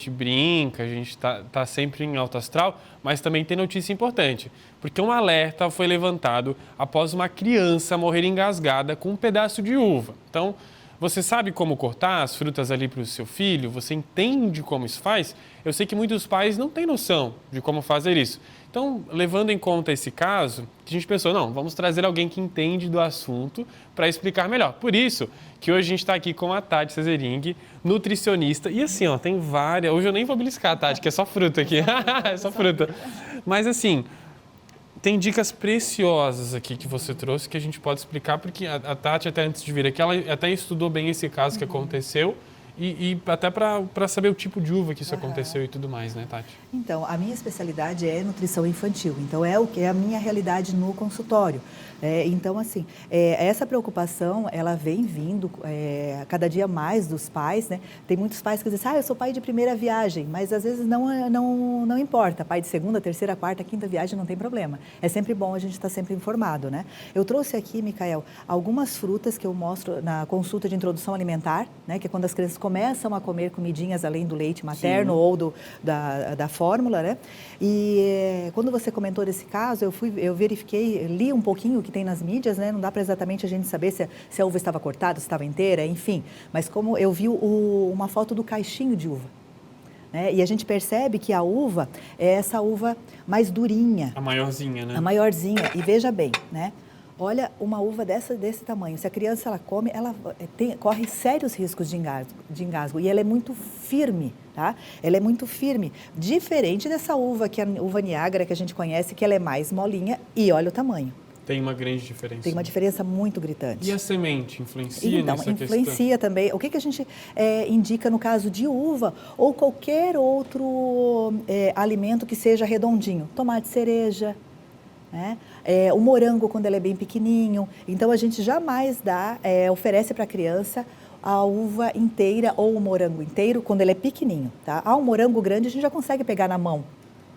gente brinca, a gente tá sempre em alto astral, mas também tem notícia importante, porque um alerta foi levantado após uma criança morrer engasgada com um pedaço de uva. Então, você sabe como cortar as frutas ali para o seu filho? Você entende como isso faz? Eu sei que muitos pais não têm noção de como fazer isso. Então, levando em conta esse caso, a gente pensou, não, vamos trazer alguém que entende do assunto para explicar melhor. Por isso que hoje a gente está aqui com a Tati Cesering, nutricionista. E assim, ó, tem várias... Hoje eu nem vou beliscar, Tati, que é só fruta aqui. É só fruta. Mas assim, tem dicas preciosas aqui que você trouxe que a gente pode explicar, porque a Tati, até antes de vir aqui, ela até estudou bem esse caso que aconteceu. E até para saber o tipo de uva que isso aconteceu e tudo mais, né, Tati? Então, a minha especialidade é nutrição infantil. Então, é o que é a minha realidade no consultório. Então, assim, essa preocupação, ela vem vindo cada dia mais dos pais, né? Tem muitos pais que dizem, eu sou pai de primeira viagem, mas às vezes não importa. Pai de segunda, terceira, quarta, quinta viagem, não tem problema. É sempre bom a gente estar sempre informado, né? Eu trouxe aqui, Micael, algumas frutas que eu mostro na consulta de introdução alimentar, né? Que é quando as crianças começam a comer comidinhas além do leite materno. Sim. Ou da fórmula, né? E quando você comentou desse caso, eu verifiquei, li um pouquinho o que tem nas mídias, né? Não dá para exatamente a gente saber se a uva estava cortada, se estava inteira, enfim. Mas como eu vi uma foto do caixinho de uva, né? E a gente percebe que a uva é essa uva mais durinha. A maiorzinha, né? A maiorzinha. E veja bem, né? Olha, uma uva desse tamanho, se a criança ela come, ela corre sérios riscos de engasgo e ela é muito firme, tá? Ela é muito firme, diferente dessa uva, que é a uva Niágara, que a gente conhece, que ela é mais molinha e olha o tamanho. Tem uma grande diferença. Tem uma diferença muito gritante. E a semente influencia nessa questão? Influencia também. O que a gente indica no caso de uva ou qualquer outro alimento que seja redondinho? Tomate cereja, né? O morango quando ele é bem pequenininho. Então, a gente jamais oferece para a criança a uva inteira ou o morango inteiro quando ele é pequenininho, tá? Um morango grande a gente já consegue pegar na mão,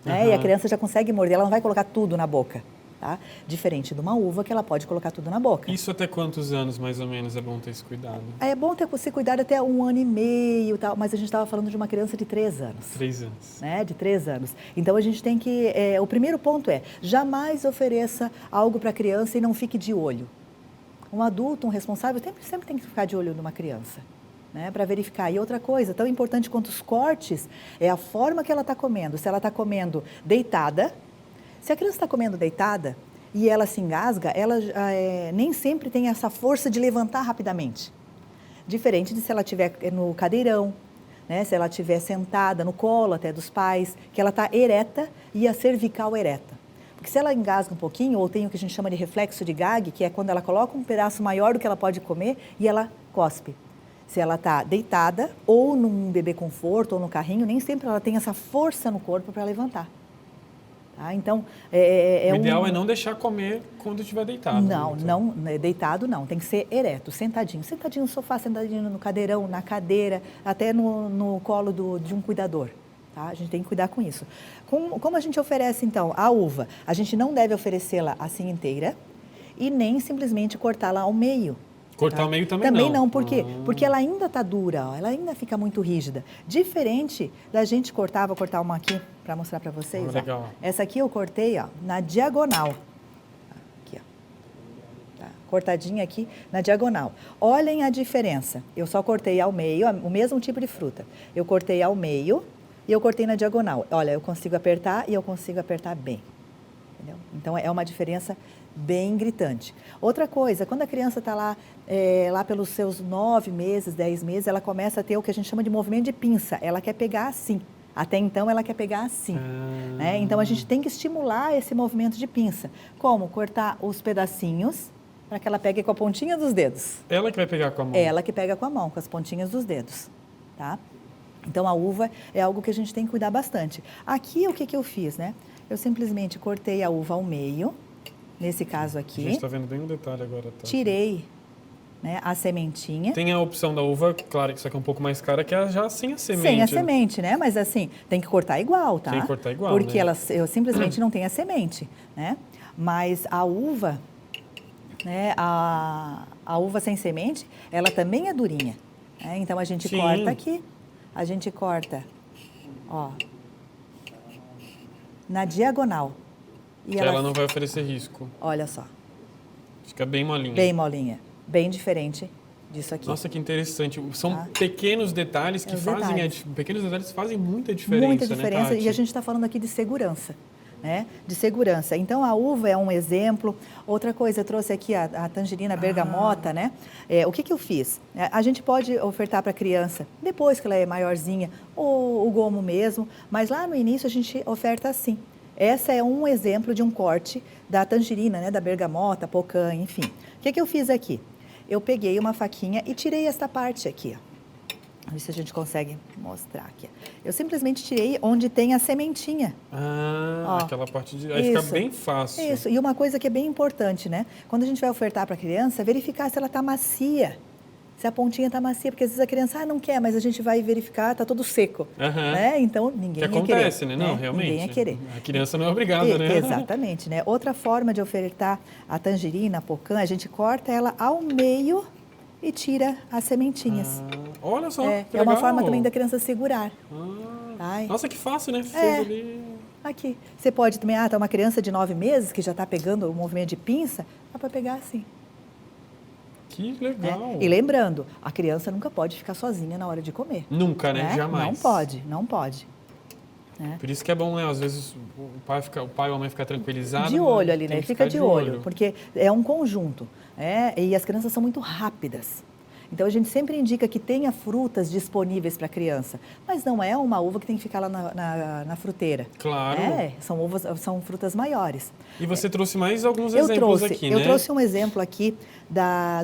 né? E a criança já consegue morder, ela não vai colocar tudo na boca, tá? Diferente de uma uva que ela pode colocar tudo na boca. Isso até quantos anos, mais ou menos, é bom ter esse cuidado? É bom ter esse cuidado até 1 ano e meio, tal, mas a gente estava falando de uma criança de 3 anos. 3 anos. Né? De 3 anos. Então, a gente tem que... o primeiro ponto jamais ofereça algo para a criança e não fique de olho. Um adulto, um responsável, sempre tem que ficar de olho numa criança, né? Para verificar. E outra coisa, tão importante quanto os cortes, é a forma que ela está comendo. Se ela está comendo deitada, se a criança está comendo deitada e ela se engasga, ela nem sempre tem essa força de levantar rapidamente. Diferente de se ela estiver no cadeirão, né? Se ela estiver sentada no colo até dos pais, que ela está ereta e a cervical ereta. Porque se ela engasga um pouquinho, ou tem o que a gente chama de reflexo de gag, que é quando ela coloca um pedaço maior do que ela pode comer e ela cospe. Se ela está deitada, ou num bebê conforto, ou no carrinho, nem sempre ela tem essa força no corpo para levantar. Tá? Então, o ideal é não deixar comer quando estiver deitado. Não, deitado não, tem que ser ereto, sentadinho. Sentadinho no sofá, sentadinho no cadeirão, na cadeira, até no colo de um cuidador. Tá? A gente tem que cuidar com isso. Como a gente oferece, então, a uva? A gente não deve oferecê-la assim inteira e nem simplesmente cortá-la ao meio. Cortar ao meio também não? Também não, por quê? Porque ela ainda está dura, ela ainda fica muito rígida. Diferente da gente cortar, vou cortar uma aqui para mostrar para vocês. Legal. Essa aqui eu cortei na diagonal. Aqui, tá, cortadinha aqui na diagonal. Olhem a diferença. Eu só cortei ao meio, o mesmo tipo de fruta. Eu cortei ao meio e eu cortei na diagonal. Olha, eu consigo apertar e eu consigo apertar bem. Entendeu? Então, é uma diferença bem gritante. Outra coisa, quando a criança está lá pelos seus 9 meses, 10 meses, ela começa a ter o que a gente chama de movimento de pinça. Ela quer pegar assim. Até então, ela quer pegar assim. Né? Então, a gente tem que estimular esse movimento de pinça. Como? Cortar os pedacinhos para que ela pegue com a pontinha dos dedos. Ela que vai pegar com a mão? Ela que pega com a mão, com as pontinhas dos dedos. Tá? Então, a uva é algo que a gente tem que cuidar bastante. Aqui, o que eu fiz, né? Eu simplesmente cortei a uva ao meio, nesse caso aqui. A gente está vendo bem um detalhe agora. Tá? Tirei, né, a sementinha. Tem a opção da uva, claro que isso aqui é um pouco mais cara, que é já sem a semente. Sem a semente, né? Mas assim, tem que cortar igual, tá? Tem que cortar igual, porque né? eu simplesmente não tenho a semente, né? Mas a uva, né, a uva sem semente, ela também é durinha. Né? Então, a gente corta aqui, a gente corta Ó. Na diagonal. E Que ela não vai oferecer risco. Olha só. Fica bem molinha. Bem molinha. Bem diferente disso aqui. Nossa, que interessante. São pequenos detalhes que pequenos detalhes fazem muita diferença, muita diferença, né, Tati? e a gente está falando aqui de segurança, né? De segurança. Então, a uva é um exemplo. Outra coisa, eu trouxe aqui a tangerina bergamota, né? O que eu fiz? A gente pode ofertar para a criança, depois que ela é maiorzinha, ou o gomo mesmo, mas lá no início a gente oferta assim. Essa é um exemplo de um corte da tangerina, né? Da bergamota, pocã, enfim. O que eu fiz aqui? Eu peguei uma faquinha e tirei esta parte aqui, ó. Vamos ver se a gente consegue mostrar aqui. Eu simplesmente tirei onde tem a sementinha. Ó, aquela parte de... Aí fica bem fácil. Isso, e uma coisa que é bem importante, né? Quando a gente vai ofertar para a criança, verificar se ela está macia. Se a pontinha está macia, porque às vezes a criança, não quer, mas a gente vai verificar, está todo seco. Né? Então, ninguém ia querer. Que acontece, né? Não, realmente. Ninguém ia querer. A criança não é obrigada, né? Exatamente, né? Outra forma de ofertar a tangerina, a pocã, a gente corta ela ao meio e tira as sementinhas. Olha só, é uma forma também da criança segurar. Nossa, que fácil, né? Fez ali... Aqui. Você pode também, tá uma criança de 9 meses que já está pegando o movimento de pinça, dá para pegar assim. Que legal. E lembrando, a criança nunca pode ficar sozinha na hora de comer. Nunca, né? Jamais. Não pode, não pode. Por isso que é bom, né? Às vezes o pai ou a mãe fica tranquilizado. De olho ali, né? Fica de olho, olho, porque é um conjunto. E as crianças são muito rápidas. Então, a gente sempre indica que tenha frutas disponíveis para a criança. Mas não é uma uva que tem que ficar lá na fruteira. Claro. São frutas maiores. E você trouxe mais alguns exemplos aqui, né? Eu trouxe um exemplo aqui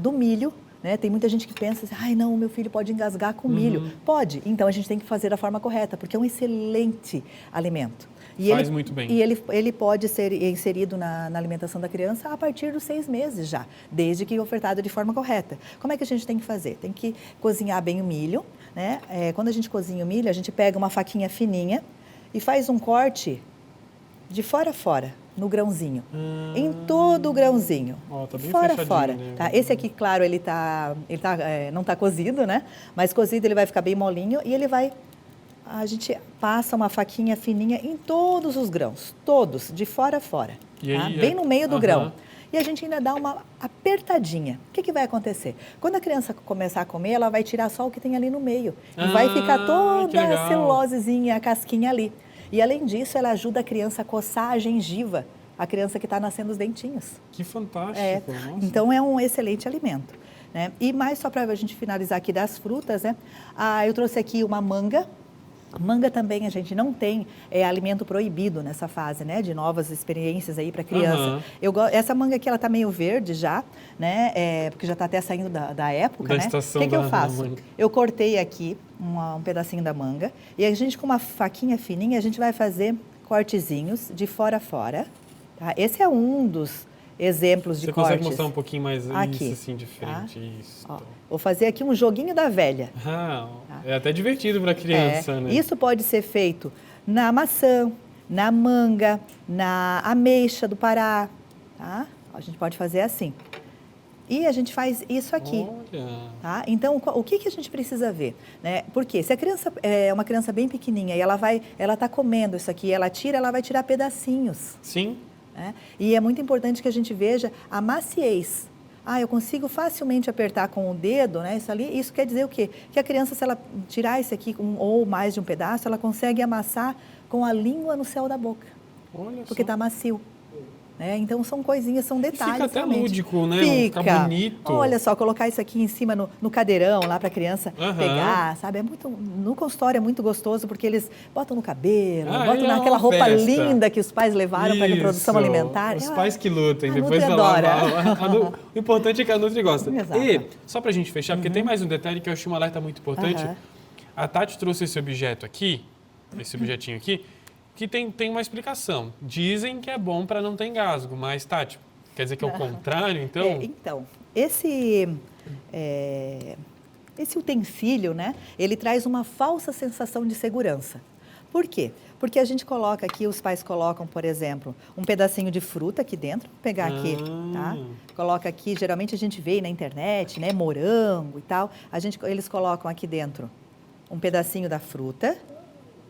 do milho. Né? Tem muita gente que pensa assim, ai não, meu filho pode engasgar com milho. Pode, então a gente tem que fazer da forma correta, porque é um excelente alimento. Faz muito bem. E ele pode ser inserido na alimentação da criança a partir dos 6 meses já, desde que ofertado de forma correta. Como é que a gente tem que fazer? Tem que cozinhar bem o milho, né? Quando a gente cozinha o milho, a gente pega uma faquinha fininha e faz um corte de fora a fora, no grãozinho. Em todo o grãozinho. Tá bem fora a fora. Né? Tá? Esse aqui, claro, não está cozido, né? Mas cozido ele vai ficar bem molinho e a gente passa uma faquinha fininha em todos os grãos, todos, de fora a fora, bem no meio do grão. E a gente ainda dá uma apertadinha. O que vai acontecer? Quando a criança começar a comer, ela vai tirar só o que tem ali no meio. E vai ficar toda a celulosezinha, a casquinha ali. E além disso, ela ajuda a criança a coçar a gengiva, a criança que está nascendo os dentinhos. Que fantástico! Nossa. Então é um excelente alimento. Né? E mais só para a gente finalizar aqui das frutas, né? Eu trouxe aqui uma manga. Manga também a gente não tem alimento proibido nessa fase, né? De novas experiências aí para criança. Essa manga aqui, ela tá meio verde já, né? Porque já está até saindo da época, né? O que eu faço? Eu cortei aqui um pedacinho da manga e a gente com uma faquinha fininha, a gente vai fazer cortezinhos de fora a fora. Tá?Esse é um dos exemplos de cortes. Você consegue mostrar um pouquinho mais aqui, isso, assim, diferente? Isso. Vou fazer aqui um joguinho da velha. É até divertido para criança, né? Isso pode ser feito na maçã, na manga, na ameixa do Pará. Tá? A gente pode fazer assim. E a gente faz isso aqui. Olha. Tá? Então, o que a gente precisa ver? Né? Porque se a criança é uma criança bem pequenininha e ela está comendo isso aqui, ela vai tirar pedacinhos. Sim. Né? E é muito importante que a gente veja a maciez. Eu consigo facilmente apertar com o dedo, né? Isso quer dizer o quê? Que a criança, se ela tirar esse aqui ou mais de um pedaço, ela consegue amassar com a língua no céu da boca. Olha porque está macio. Né? Então, são coisinhas, são detalhes. Fica até realmente. lúdico, né? Fica bonito. Olha só, colocar isso aqui em cima no cadeirão, lá para a criança pegar, sabe? No consultório é muito gostoso, porque eles botam no cabelo, botam naquela roupa linda que os pais levaram para a reprodução alimentar. Os pais que lutem, depois vai lá. O importante é que a Nutri gosta. Exato. E, só para a gente fechar, porque tem mais um detalhe que eu achei um alerta muito importante. A Tati trouxe esse objeto aqui, esse objetinho aqui, que tem uma explicação. Dizem que é bom para não ter engasgo, mas, Tati, quer dizer que é o contrário, então? Então, esse utensílio, né, ele traz uma falsa sensação de segurança. Por quê? Porque a gente coloca aqui, os pais colocam, por exemplo, um pedacinho de fruta aqui dentro, vou pegar aqui, tá? Coloca aqui, geralmente a gente vê na internet, né, morango e tal, eles colocam aqui dentro um pedacinho da fruta,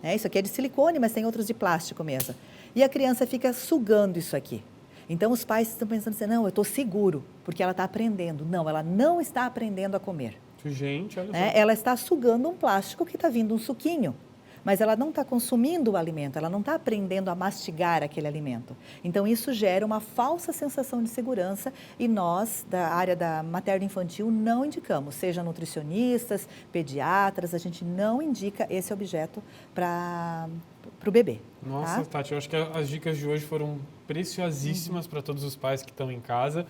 Isso aqui é de silicone, mas tem outros de plástico mesmo. E a criança fica sugando isso aqui. Então, os pais estão pensando assim, não, eu estou seguro, porque ela está aprendendo. Não, ela não está aprendendo a comer. Gente, olha só. Ela está sugando um plástico que está vindo um suquinho. Mas ela não está consumindo o alimento, ela não está aprendendo a mastigar aquele alimento. Então, isso gera uma falsa sensação de segurança e nós, da área da materno-infantil, não indicamos, seja nutricionistas, pediatras, a gente não indica esse objeto para o bebê. Nossa, tá? Tati, eu acho que as dicas de hoje foram preciosíssimas para todos os pais que estão em casa.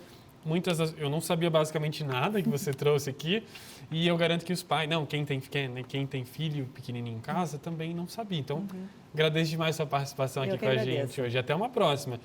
Eu não sabia basicamente nada que você trouxe aqui e eu garanto que os pais, quem tem filho pequenininho em casa também não sabia. Então, agradeço demais a sua participação aqui com a gente hoje. Até uma próxima.